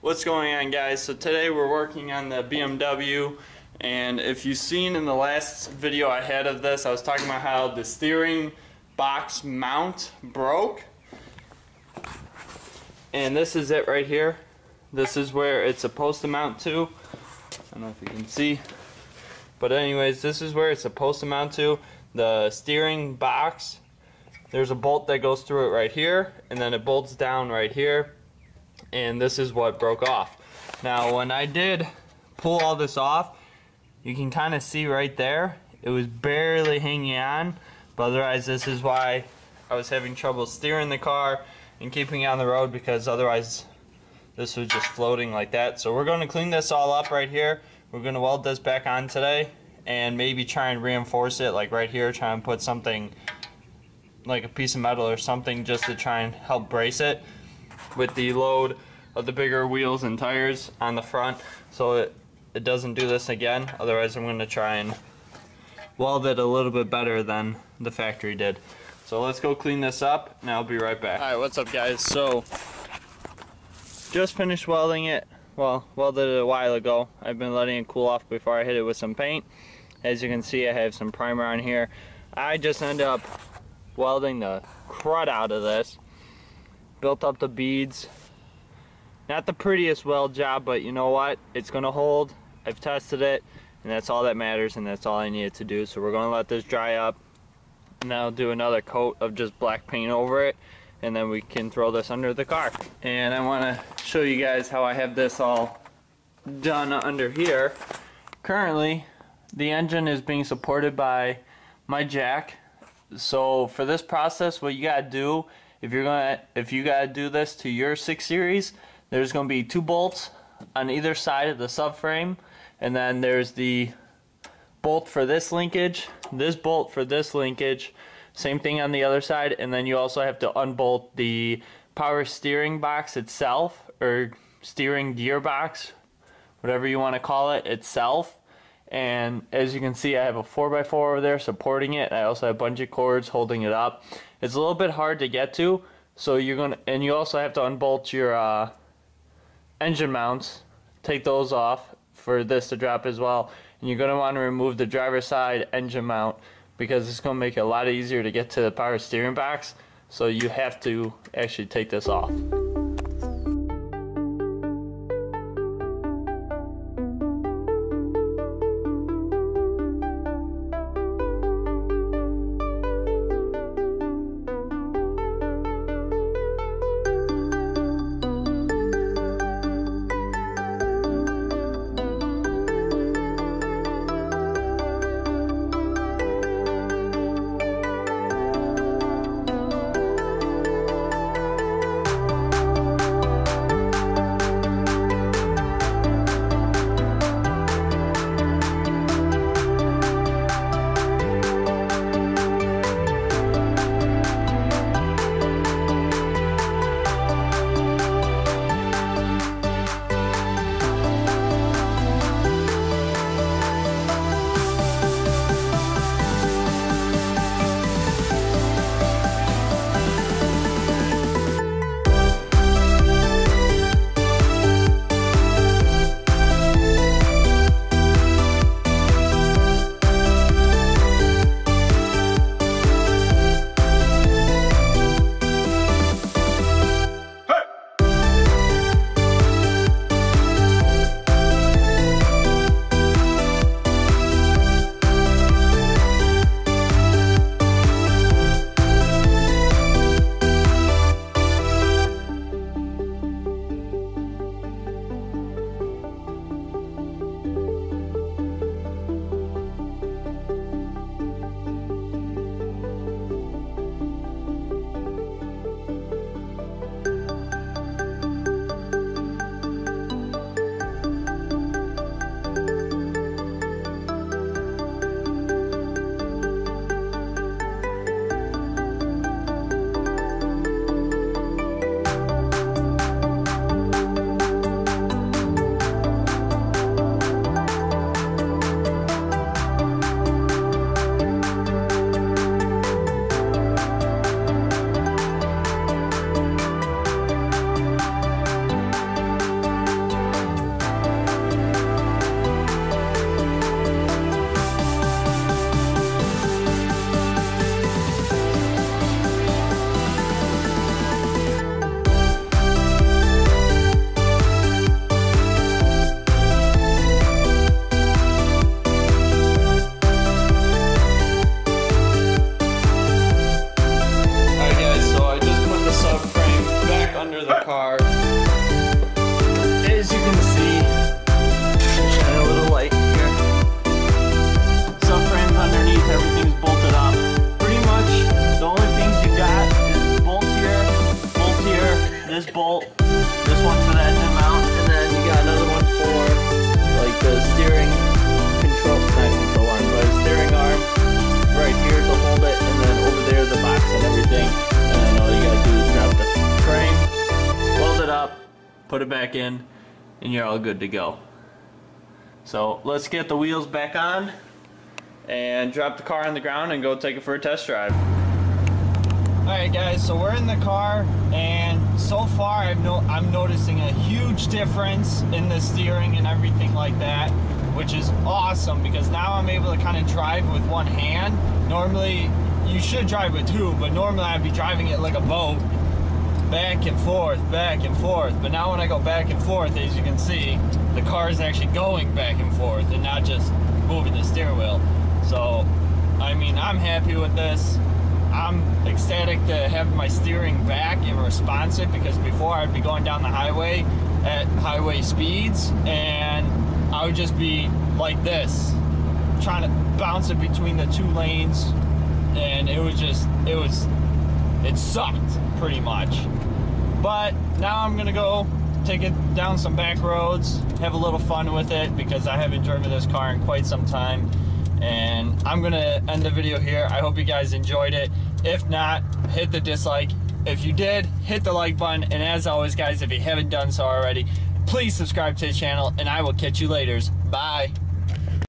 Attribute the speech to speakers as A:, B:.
A: What's going on, guys? So today we're working on the BMW, and if you've seen in the last video I had of this, I was talking about how the steering box mount broke, and this is it right here. This is where it's supposed to mount to. I don't know if you can see, but anyways, this is where it's supposed to mount to. The steering box, there's a bolt that goes through it right here, and then it bolts down right here, and this is what broke off. Now when I did pull all this off, you can kind of see right there, it was barely hanging on, but otherwise this is why I was having trouble steering the car and keeping it on the road, because otherwise this was just floating like that. So we're going to clean this all up right here. We're going to weld this back on today and maybe try and reinforce it, like right here, try and put something like a piece of metal or something just to try and help brace it with the load of the bigger wheels and tires on the front, so it doesn't do this again. Otherwise I'm going to try and weld it a little bit better than the factory did. So let's go clean this up and I'll be right back. Alright, what's up, guys? So just finished welding it. Well, welded it a while ago. I've been letting it cool off before I hit it with some paint. As you can see, I have some primer on here. I just ended up welding the crud out of this. Built up the beads. Not the prettiest weld job, but you know what? It's gonna hold. I've tested it, and that's all that matters, and that's all I needed to do. So we're gonna let this dry up, and then I'll do another coat of just black paint over it, and then we can throw this under the car. And I wanna show you guys how I have this all done under here. Currently, the engine is being supported by my jack. So for this process, what you gotta do, if you gotta do this to your 6 Series, there's gonna be 2 bolts on either side of the subframe, and then there's the bolt for this linkage, this bolt for this linkage, same thing on the other side, and then you also have to unbolt the power steering box itself, or steering gearbox, whatever you want to call it, itself. And as you can see, I have a 4x4 over there supporting it. I also have a bunch of cords holding it up. It's a little bit hard to get to, so and you also have to unbolt your engine mounts, take those off for this to drop as well. And you're going to want to remove the driver's side engine mount, because it's going to make it a lot easier to get to the power steering box. So you have to actually take this off. put it back in, and you're all good to go. So let's get the wheels back on and drop the car on the ground and go take it for a test drive. Alright guys, so we're in the car, and so far I'm noticing a huge difference in the steering and everything like that, which is awesome because now I'm able to kind of drive with one hand. Normally you should drive with two, but normally I'd be driving it like a boat, back and forth, but now when I go back and forth, as you can see, the car is actually going back and forth and not just moving the steering wheel. So I mean, I'm happy with this. I'm ecstatic to have my steering back and responsive, because before I'd be going down the highway at highway speeds and I would just be like this, trying to bounce it between the two lanes, and it sucked pretty much. But now I'm gonna go take it down some back roads, have a little fun with it, because I haven't driven this car in quite some time. And I'm gonna end the video here. I hope you guys enjoyed it. If not, hit the dislike. If you did, hit the like button. And as always guys, if you haven't done so already, please subscribe to the channel, and I will catch you later. Bye.